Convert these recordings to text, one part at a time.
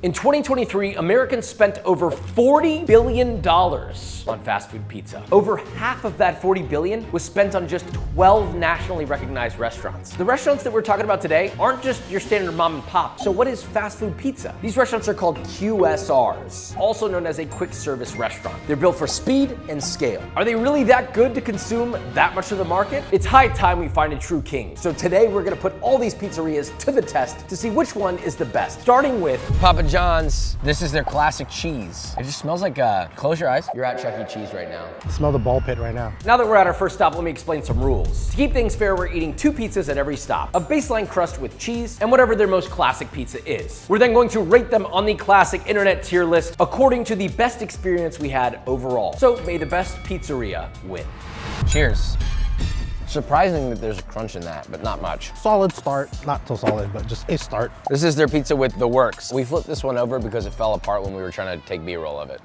In 2023, Americans spent over $40 billion on fast food pizza. Over half of that $40 billion was spent on just 12 nationally recognized restaurants. The restaurants that we're talking about today aren't just your standard mom and pop. So what is fast food pizza? These restaurants are called QSRs, also known as a quick service restaurant. They're built for speed and scale. Are they really that good to consume that much of the market? It's high time we find a true king. So today we're gonna put all these pizzerias to the test to see which one is the best. Starting with Papa John's. This is their classic cheese. It just smells like, close your eyes. You're at Chuck E. Cheese right now. I smell the ball pit right now. Now that we're at our first stop, let me explain some rules. To keep things fair, we're eating 2 pizzas at every stop. A baseline crust with cheese and whatever their most classic pizza is. We're then going to rate them on the classic internet tier list according to the best experience we had overall. So may the best pizzeria win. Cheers. Surprising that there's a crunch in that, but not much. Solid start, not so solid, but just a start. This is their pizza with the works. We flipped this one over because it fell apart when we were trying to take B-roll of it.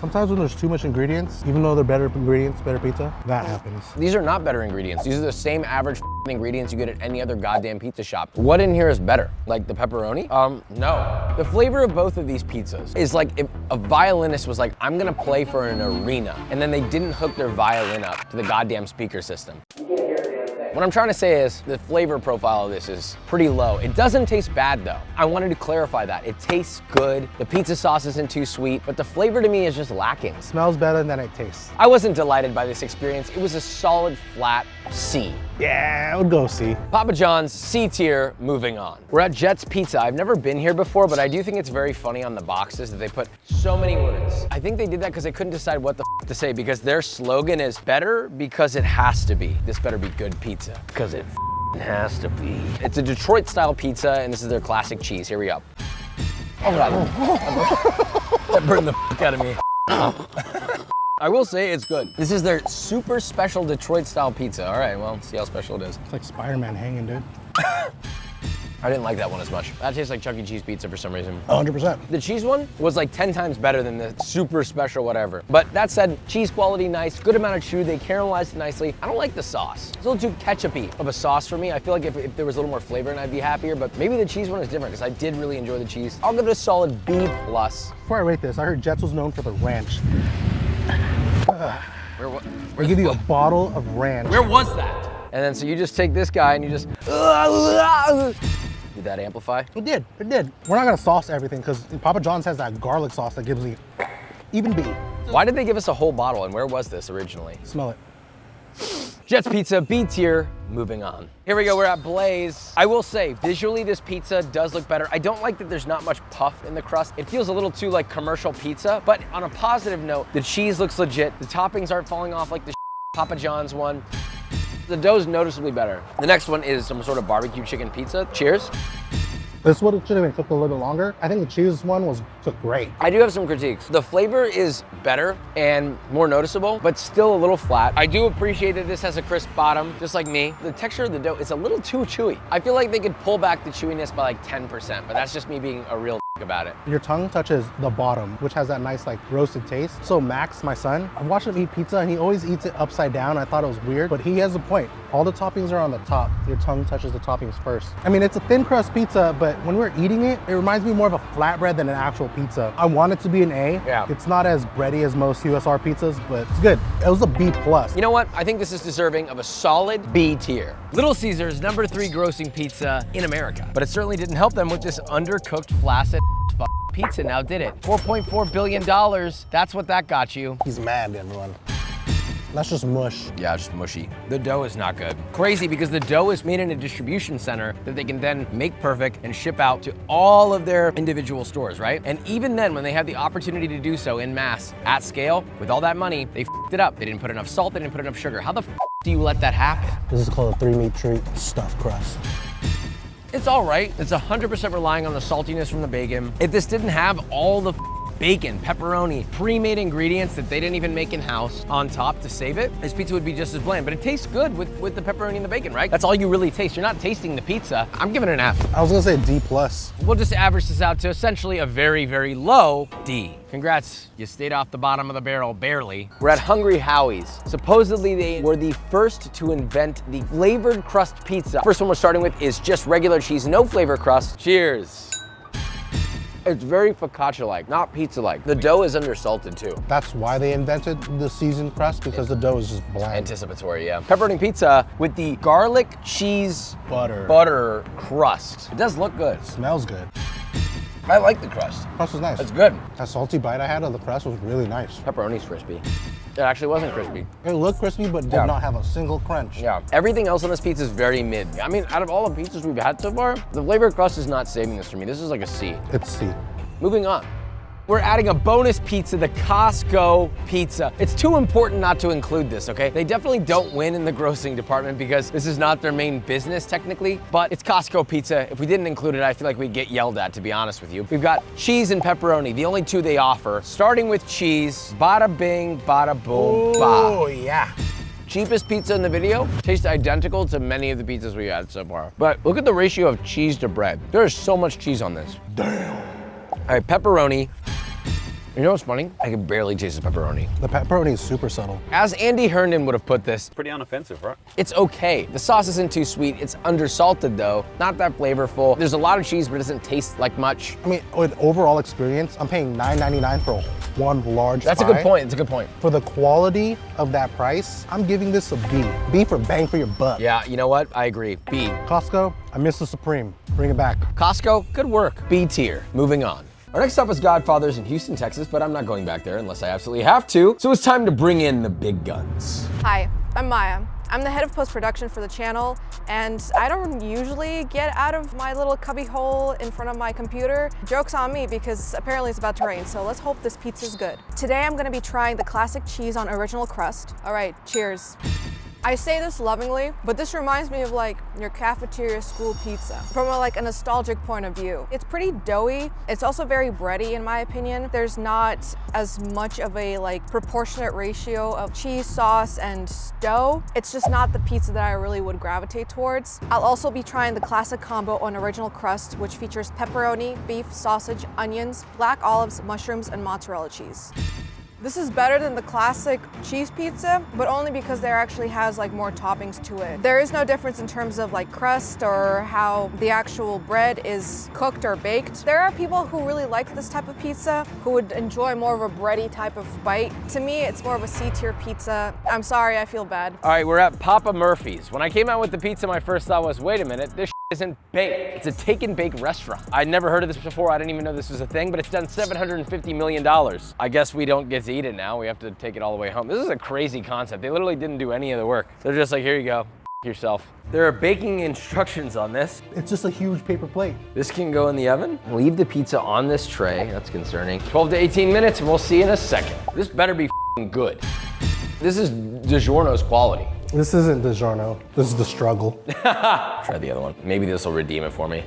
Sometimes when there's too much ingredients, even though they're better ingredients, better pizza, that happens. These are not better ingredients. These are the same average ingredients you get at any other goddamn pizza shop. What in here is better? Like the pepperoni? No. The flavor of both of these pizzas is like if a violinist was like, I'm gonna play for an arena, and then they didn't hook their violin up to the goddamn speaker system. What I'm trying to say is the flavor profile of this is pretty low. It doesn't taste bad though. I wanted to clarify that. It tastes good. The pizza sauce isn't too sweet, but the flavor to me is just lacking. Smells better than it tastes. I wasn't delighted by this experience. It was a solid flat C. Yeah, I would go C. Papa John's, C tier, moving on. We're at Jet's Pizza. I've never been here before, but I do think it's very funny on the boxes that they put so many words. I think they did that because they couldn't decide what the to say, because their slogan is better because it has to be. This better be good pizza, because it has to be. It's a Detroit style pizza, and this is their classic cheese. Here we go. Oh God. That burned the out of me. I will say it's good. This is their super special Detroit style pizza. All right, well, see how special it is. It's like Spider-Man hanging, dude. I didn't like that one as much. That tastes like Chuck E. Cheese pizza for some reason. 100%. The cheese one was like 10 times better than the super special whatever. But that said, cheese quality nice, good amount of chew, they caramelized it nicely. I don't like the sauce. It's a little too ketchup-y of a sauce for me. I feel like if there was a little more flavor in it, I'd be happier, but maybe the cheese one is different because I did really enjoy the cheese. I'll give it a solid B+. Before I rate this, I heard Jets was known for the ranch. Where give you a bottle of ranch. Where was that? And then so you just take this guy and you just, did that amplify? It did, it did. We're not gonna sauce everything because Papa John's has that garlic sauce that gives me even B. Why did they give us a whole bottle, and where was this originally? Smell it. Jet's Pizza, B tier, moving on. Here we go, we're at Blaze. I will say, visually this pizza does look better. I don't like that there's not much puff in the crust. It feels a little too like commercial pizza, but on a positive note, the cheese looks legit. The toppings aren't falling off like the Papa John's one. The dough's noticeably better. The next one is some sort of barbecue chicken pizza. Cheers. This would have been cooked a little bit longer. I think the cheese one was cooked great. I do have some critiques. The flavor is better and more noticeable, but still a little flat. I do appreciate that this has a crisp bottom, just like me. The texture of the dough is a little too chewy. I feel like they could pull back the chewiness by like 10%, but that's just me being a real about it. Your tongue touches the bottom, which has that nice like roasted taste. So Max, my son, I've watched him eat pizza and he always eats it upside down. I thought it was weird, but he has a point. All the toppings are on the top. Your tongue touches the toppings first. I mean, it's a thin crust pizza, but when we're eating it, it reminds me more of a flatbread than an actual pizza. I want it to be an A. Yeah. It's not as bready as most QSR pizzas, but it's good. It was a B+. You know what? I think this is deserving of a solid B tier. Little Caesars, #3 grossing pizza in America. But it certainly didn't help them with this undercooked, flaccid pizza now, did it? $4.4 billion, that's what that got you. He's mad, everyone. That's just mush. Yeah, just mushy. The dough is not good. Crazy, because the dough is made in a distribution center that they can then make perfect and ship out to all of their individual stores, right? And even then, when they have the opportunity to do so in mass, at scale, with all that money, they f***ed it up. They didn't put enough salt, they didn't put enough sugar. How the f*** do you let that happen? This is called a 3-meat treat, stuffed crust. It's all right. It's 100% relying on the saltiness from the bacon. If this didn't have all the bacon, pepperoni, pre-made ingredients that they didn't even make in-house on top to save it, this pizza would be just as bland. But it tastes good with the pepperoni and the bacon, right? That's all you really taste. You're not tasting the pizza. I'm giving it an F. I was gonna say D+. We'll just average this out to essentially a very, very low D. Congrats, you stayed off the bottom of the barrel, barely. We're at Hungry Howie's. Supposedly they were the first to invent the flavored crust pizza. First one we're starting with is just regular cheese, no flavor crust. Cheers. It's very focaccia-like, not pizza-like. The dough is undersalted too. That's why they invented the seasoned crust, because the dough is just bland. Anticipatory, yeah. Pepperoni pizza with the garlic cheese butter crust. It does look good. Smells good. I like the crust. Crust is nice. It's good. That salty bite I had of the crust was really nice. Pepperoni's crispy. It actually wasn't crispy. It looked crispy, but did not have a single crunch. Yeah. Everything else on this pizza is very mid. I mean, out of all the pizzas we've had so far, the flavor crust is not saving this for me. This is like a C. It's C. Moving on. We're adding a bonus pizza, the Costco pizza. It's too important not to include this, okay? They definitely don't win in the grossing department because this is not their main business technically, but it's Costco pizza. If we didn't include it, I feel like we'd get yelled at, to be honest with you. We've got cheese and pepperoni, the only two they offer. Starting with cheese, bada bing, bada boom, ba. Oh, yeah. Cheapest pizza in the video tastes identical to many of the pizzas we had so far. But look at the ratio of cheese to bread. There is so much cheese on this. Damn. All right, pepperoni. You know what's funny? I can barely taste the pepperoni. The pepperoni is super subtle. As Andy Herndon would have put this, Pretty unoffensive, right? it's okay. The sauce isn't too sweet. It's undersalted though, not that flavorful. There's a lot of cheese, but it doesn't taste like much. I mean, with overall experience, I'm paying $9.99 for one large That's a pie. good point. It's a good point. For the quality of that price, I'm giving this a B. B for bang for your buck. Yeah, you know what? I agree. B. Costco, I miss the Supreme. Bring it back. Costco, good work. B tier. Moving on. Our next stop is Godfather's in Houston, Texas, but I'm not going back there unless I absolutely have to. So it's time to bring in the big guns. Hi, I'm Maya. I'm the head of post-production for the channel, and I don't usually get out of my little cubby hole in front of my computer. Joke's on me because apparently it's about to rain, so let's hope this pizza's good. Today I'm gonna be trying the classic cheese on original crust. All right, cheers. I say this lovingly, but this reminds me of like your cafeteria school pizza from a nostalgic point of view. It's pretty doughy. It's also very bready in my opinion. There's not as much of a proportionate ratio of cheese, sauce, and dough. It's just not the pizza that I really would gravitate towards. I'll also be trying the classic combo on original crust, which features pepperoni, beef, sausage, onions, black olives, mushrooms, and mozzarella cheese. This is better than the classic cheese pizza, but only because there actually has more toppings to it. There is no difference in terms of crust or how the actual bread is cooked or baked. There are people who really like this type of pizza who would enjoy more of a bready type of bite. To me, it's more of a C-tier pizza. I'm sorry, I feel bad. All right, we're at Papa Murphy's. When I came out with the pizza, my first thought was, wait a minute, this isn't baked. It's a take and bake restaurant. I'd never heard of this before. I didn't even know this was a thing, but it's done $750 million. I guess we don't get to eat it now. We have to take it all the way home. This is a crazy concept. They literally didn't do any of the work. They're just like, here you go, yourself. There are baking instructions on this. It's just a huge paper plate. This can go in the oven. Leave the pizza on this tray. That's concerning. 12 to 18 minutes, and we'll see in a second. This better be good. This is DiGiorno's quality. This isn't DiGiorno. This is the struggle. Try the other one. Maybe this will redeem it for me.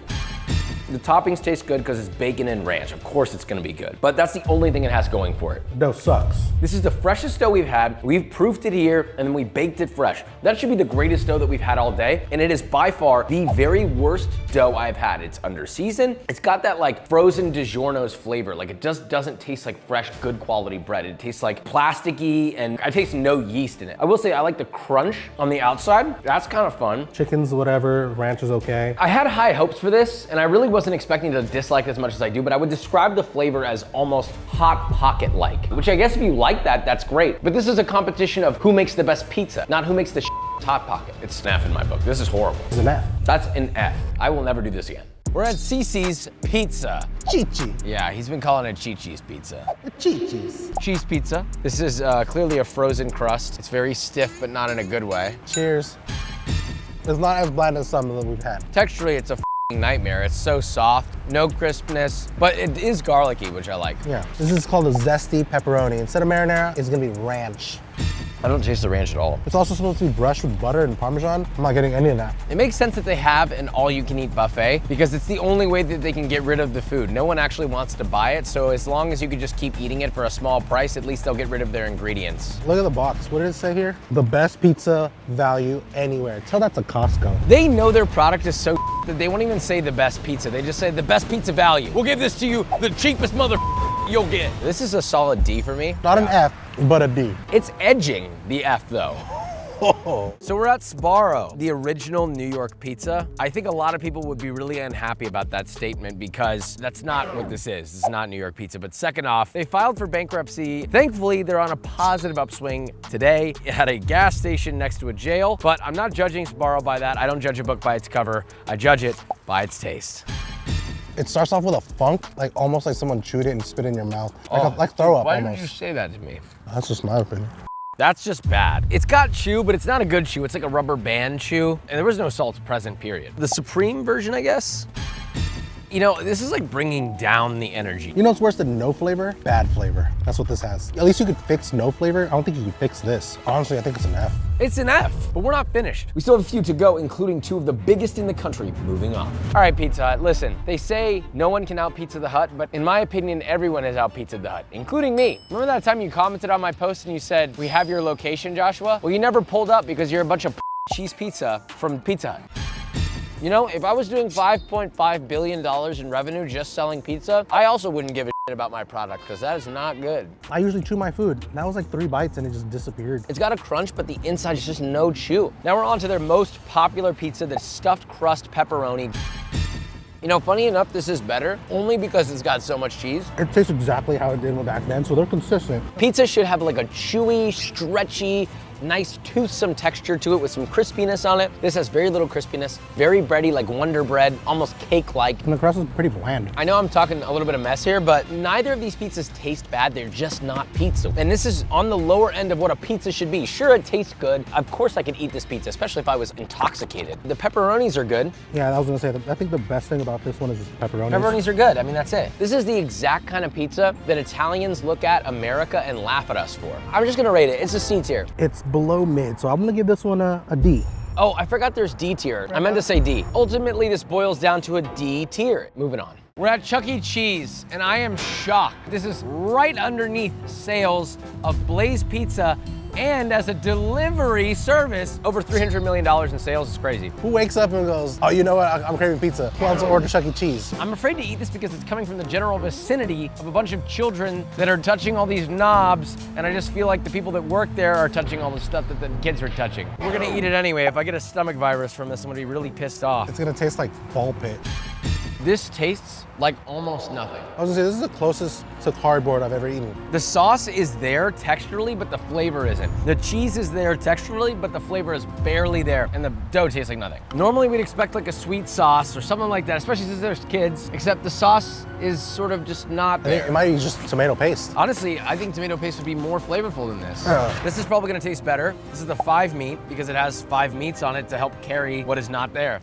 The toppings taste good because it's bacon and ranch. Of course it's gonna be good, but that's the only thing it has going for it. Dough sucks. This is the freshest dough we've had. We've proofed it here and then we baked it fresh. That should be the greatest dough that we've had all day, and it is by far the very worst dough I've had. It's under seasoned. It's got that frozen DiGiorno's flavor. It just doesn't taste like fresh, good quality bread. It tastes plasticky, and I taste no yeast in it. I will say I like the crunch on the outside. That's kind of fun. Chicken's whatever, ranch is okay. I had high hopes for this, and I really wasn't expecting to dislike it as much as I do, but I would describe the flavor as almost Hot Pocket-like, which I guess if you like that, that's great. But this is a competition of who makes the best pizza, not who makes the Hot Pocket. It's an F in my book. This is horrible. It's an F. That's an F. I will never do this again. We're at Cece's Pizza. Chi-Chi. Yeah, he's been calling it Chi-Chi's Pizza. Chi-Chi's. Cheese pizza. This is clearly a frozen crust. It's very stiff, but not in a good way. Cheers. It's not as bland as some of them we've had. Texturally, it's a nightmare. It's so soft, no crispness, but it is garlicky, which I like. Yeah, this is called a zesty pepperoni. Instead of marinara, it's gonna be ranch. I don't taste the ranch at all. It's also supposed to be brushed with butter and Parmesan. I'm not getting any of that. It makes sense that they have an all-you-can-eat buffet because it's the only way that they can get rid of the food. No one actually wants to buy it, so as long as you could just keep eating it for a small price, at least they'll get rid of their ingredients. Look at the box. What did it say here? The best pizza value anywhere. Tell that to Costco. They know their product is so that they won't even say the best pizza. They just say the best pizza value. We'll give this to you, the cheapest you'll get. This is a solid D for me. Not an F, but a D. It's edging the F though. So we're at Sbarro, the original New York pizza. I think a lot of people would be really unhappy about that statement because that's not what this is. It's not New York pizza. But second off, they filed for bankruptcy. Thankfully, they're on a positive upswing today. It had a gas station next to a jail, but I'm not judging Sbarro by that. I don't judge a book by its cover. I judge it by its taste. It starts off with a funk, like almost like someone chewed it and spit in your mouth. Like throw up Why almost. did you say that to me? That's just my opinion. That's just bad. It's got chew, but it's not a good chew. It's like a rubber band chew, and there was no salt present, period. The Supreme version, I guess? You know, this is like bringing down the energy. You know what's worse than no flavor? Bad flavor. That's what this has. At least you could fix no flavor. I don't think you can fix this. Honestly, I think it's an F. It's an F, but we're not finished. We still have a few to go, including two of the biggest in the country. Moving on. All right, Pizza Hut, listen. They say no one can out Pizza the Hut, but in my opinion, everyone has out Pizza the Hut, including me. Remember that time you commented on my post and you said, we have your location, Joshua? Well, you never pulled up because you're a bunch of cheese pizza from Pizza Hut. You know, if I was doing $5.5 billion in revenue just selling pizza, I also wouldn't give a shit about my product because that is not good. I usually chew my food. That was like 3 bites and it just disappeared. It's got a crunch, but the inside is just no chew. Now we're on to their most popular pizza, the stuffed crust pepperoni. You know, funny enough, this is better only because it's got so much cheese. It tastes exactly how it did back then, so they're consistent. Pizza should have like a chewy, stretchy, nice toothsome texture to it with some crispiness on it. This has very little crispiness, very bready, like Wonder Bread, almost cake-like. And the crust is pretty bland. I know I'm talking a little bit of mess here, but neither of these pizzas taste bad. They're just not pizza. And this is on the lower end of what a pizza should be. Sure, it tastes good. Of course I could eat this pizza, especially if I was intoxicated. The pepperonis are good. Yeah, I was gonna say, I think the best thing about this one is just pepperonis. Pepperonis are good. I mean, that's it. This is the exact kind of pizza that Italians look at America and laugh at us for. I'm just gonna rate it. It's a C tier. It's below mid, so I'm gonna give this one a D. Oh, I forgot there's D tier. I meant to say D. Ultimately, this boils down to a D tier. Moving on. We're at Chuck E. Cheese, and I am shocked. This is right underneath sales of Blaze Pizza, and as a delivery service, over $300 million in sales is crazy. Who wakes up and goes, oh, you know what, I'm craving pizza. Who wants to order Chuck E. Cheese? I'm afraid to eat this because it's coming from the general vicinity of a bunch of children that are touching all these knobs, and I just feel like the people that work there are touching all the stuff that the kids are touching. We're gonna eat it anyway. If I get a stomach virus from this, I'm gonna be really pissed off. It's gonna taste like ball pit. This tastes like almost nothing. I was gonna say, this is the closest to cardboard I've ever eaten. The sauce is there texturally, but the flavor isn't. The cheese is there texturally, but the flavor is barely there, and the dough tastes like nothing. Normally we'd expect like a sweet sauce or something like that, especially since there's kids, except the sauce is sort of just not I think there. it might be just tomato paste. Honestly, I think tomato paste would be more flavorful than this. Yeah. This is probably gonna taste better. This is the 5 meat because it has 5 meats on it to help carry what is not there.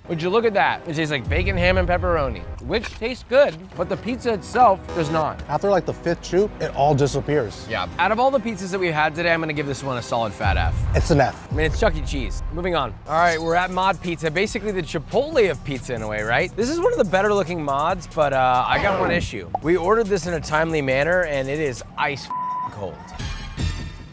Would you look at that? It tastes like bacon, ham, and pepperoni, which tastes good, but the pizza itself does not. After like the 5th chew, it all disappears. Yeah. Out of all the pizzas that we've had today, I'm gonna give this one a solid fat F. It's an F. I mean, it's Chuck E. Cheese. Moving on. All right, we're at Mod Pizza, basically the Chipotle of pizza in a way, right? This is one of the better looking mods, but I got one issue. We ordered this in a timely manner, and it is ice cold.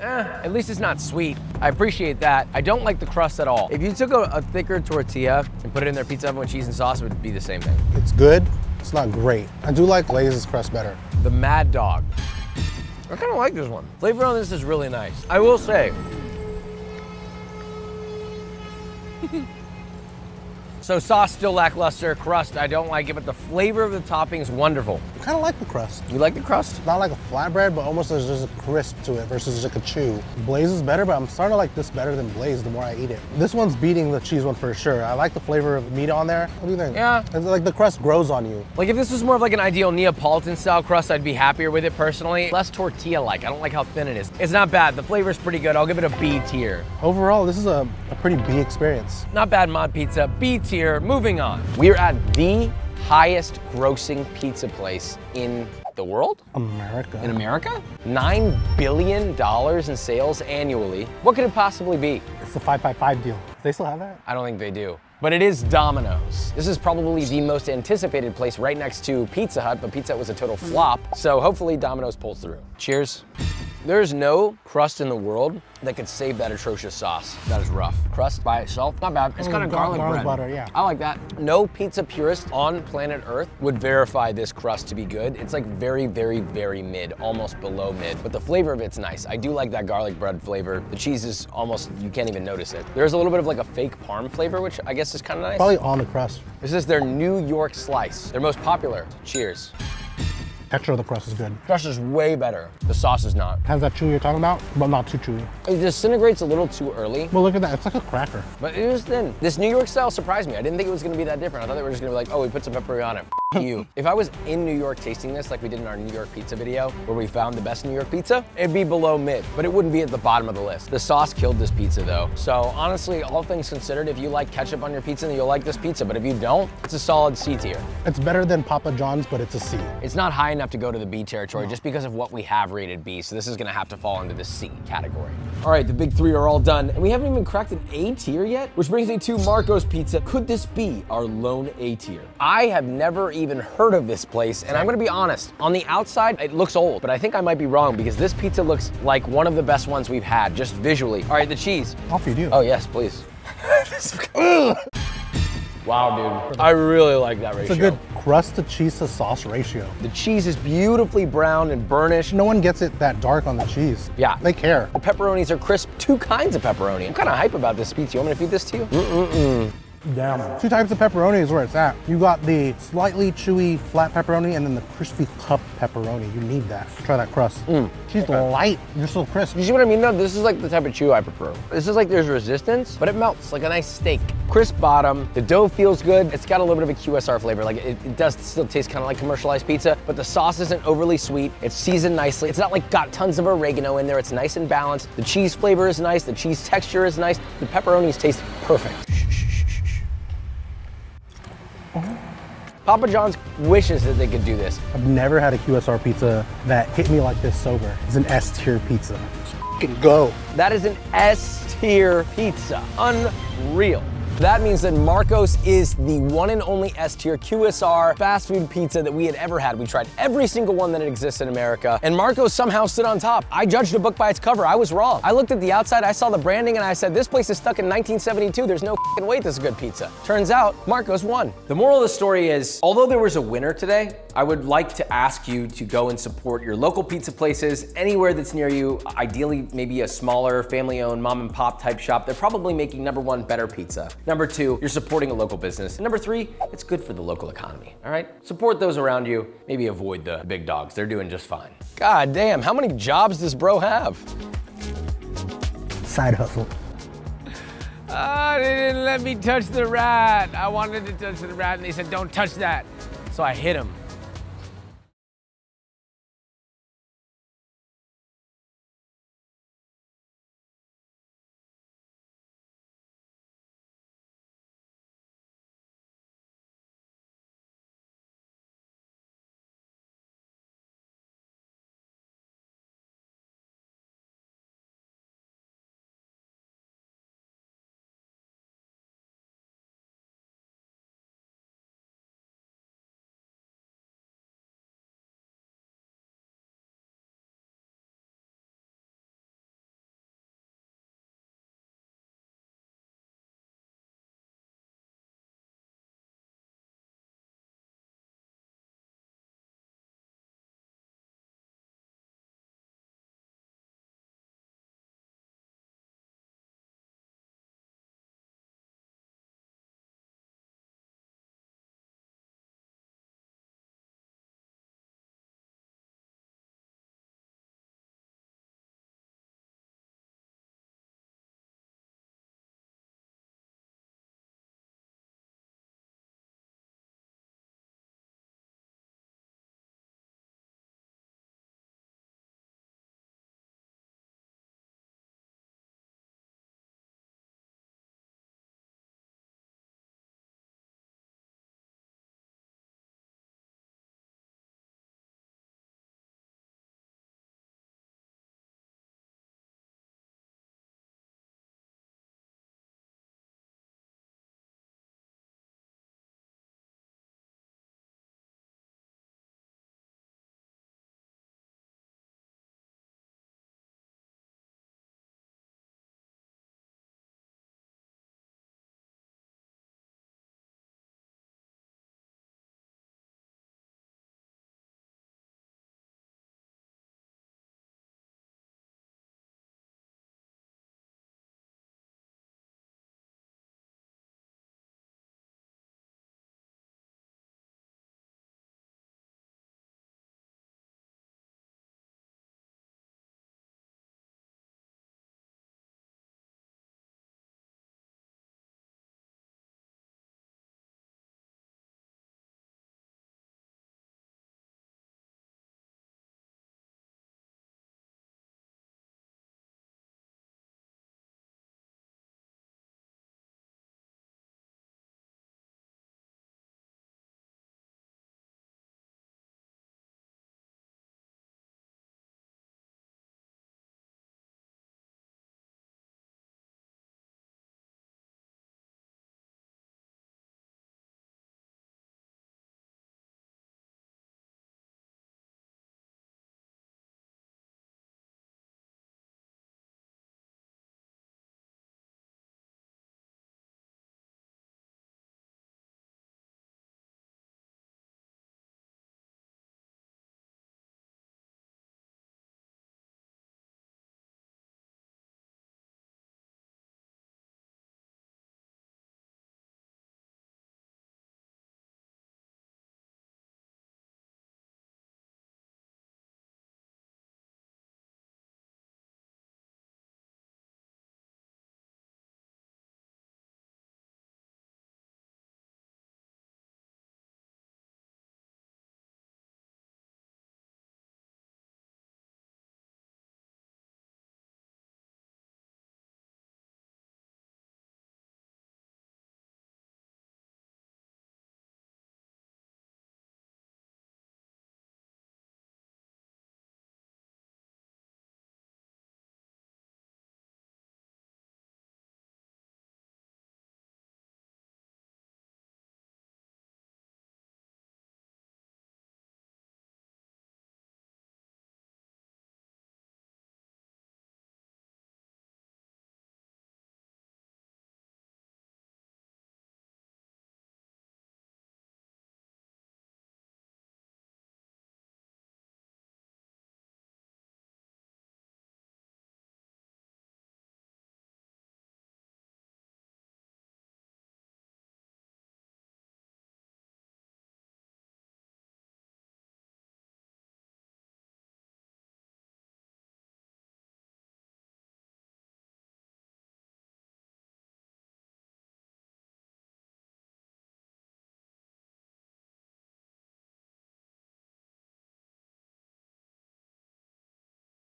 At least it's not sweet. I appreciate that. I don't like the crust at all. If you took a thicker tortilla and put it in their pizza oven with cheese and sauce, it would be the same thing. It's good, it's not great. I do like Blaze's crust better. The Mad Dog. I kind of like this one. Flavor on this is really nice. I will say. So sauce still lackluster, crust I don't like it, but the flavor of the topping is wonderful. I kind of like the crust. You like the crust? Not like a flatbread, but almost there's just a crisp to it versus like a chew. Blaze is better, but I'm starting to like this better than Blaze the more I eat it. This one's beating the cheese one for sure. I like the flavor of meat on there. What do you think? Yeah. It's like the crust grows on you. Like if this was more of like an ideal Neapolitan style crust, I'd be happier with it personally. Less tortilla-like, I don't like how thin it is. It's not bad, the flavor's pretty good. I'll give it a B tier. Overall, this is a pretty B experience. Not bad Mod Pizza, B tier, moving on. We're at the highest grossing pizza place in the world? America. In America? $9 billion in sales annually. What could it possibly be? It's the 555 deal. They still have that? I don't think they do. But it is Domino's. This is probably the most anticipated place right next to Pizza Hut, but Pizza Hut was a total flop. So hopefully Domino's pulls through. Cheers. There's no crust in the world that could save that atrocious sauce. That is rough. Crust by itself, not bad. It's kind of garlic bread. butter, yeah. I like that. No pizza purist on planet Earth would verify this crust to be good. It's like very, very, very mid, almost below mid, but the flavor of it's nice. I do like that garlic bread flavor. The cheese is almost, you can't even notice it. There's a little bit of like a fake parm flavor, which I guess is kind of nice. Probably on the crust. This is their New York slice. Their most popular. Cheers. Texture of the crust is good. Crust is way better. The sauce is not. Has that chewy you're talking about, but not too chewy. It disintegrates a little too early. Well, look at that. It's like a cracker. But it was thin. This New York style surprised me. I didn't think it was gonna be that different. I thought they were just gonna be like, oh, we put some pepperoni on it. You. If I was in New York tasting this, like we did in our New York pizza video, where we found the best New York pizza, it'd be below mid, but it wouldn't be at the bottom of the list. The sauce killed this pizza though. So honestly, all things considered, if you like ketchup on your pizza, then you'll like this pizza. But if you don't, it's a solid C tier. It's better than Papa John's, but it's a C. It's not high enough to go to the B territory just because of what we have rated B. So this is gonna have to fall into the C category. All right, the big three are all done. And we haven't even cracked an A tier yet, which brings me to Marco's Pizza. Could this be our lone A tier? I have never even heard of this place, and I'm gonna be honest, on the outside, it looks old, but I think I might be wrong because this pizza looks like one of the best ones we've had, just visually. All right, the cheese. I'll feed you. Oh yes, please. Wow, dude. I really like that ratio. It's a good crust to cheese to sauce ratio. The cheese is beautifully brown and burnished. No one gets it that dark on the cheese. Yeah. They care. The pepperonis are crisp. Two kinds of pepperoni. I'm kind of hype about this pizza. You want me to feed this to you? Damn. Two types of pepperoni is where it's at. You got the slightly chewy flat pepperoni and then the crispy cup pepperoni. You need that. Try that crust. She's light. You're so crisp. You see what I mean though? This is like the type of chew I prefer. This is like there's resistance, but it melts like a nice steak. Crisp bottom. The dough feels good. It's got a little bit of a QSR flavor. Like it does still taste kind of like commercialized pizza, but the sauce isn't overly sweet. It's seasoned nicely. It's not like got tons of oregano in there. It's nice and balanced. The cheese flavor is nice. The cheese texture is nice. The pepperonis taste perfect. Papa John's wishes that they could do this. I've never had a QSR pizza that hit me like this sober. It's an S tier pizza. Let's fucking go. That is an S tier pizza. Unreal. That means that Marco's is the one and only S tier QSR fast food pizza that we had ever had. We tried every single one that exists in America, and Marco's somehow stood on top. I judged a book by its cover. I was wrong. I looked at the outside, I saw the branding, and I said, this place is stuck in 1972. There's no f***ing way this is good pizza. Turns out, Marco's won. The moral of the story is, although there was a winner today, I would like to ask you to go and support your local pizza places anywhere that's near you. Ideally, maybe a smaller, family-owned, mom and pop type shop. They're probably making number one, better pizza. Number two, you're supporting a local business. And number three, it's good for the local economy, all right? Support those around you. Maybe avoid the big dogs. They're doing just fine. God damn, how many jobs does bro have? Side hustle. They didn't let me touch the rat. I wanted to touch the rat and they said, don't touch that. So I hit him.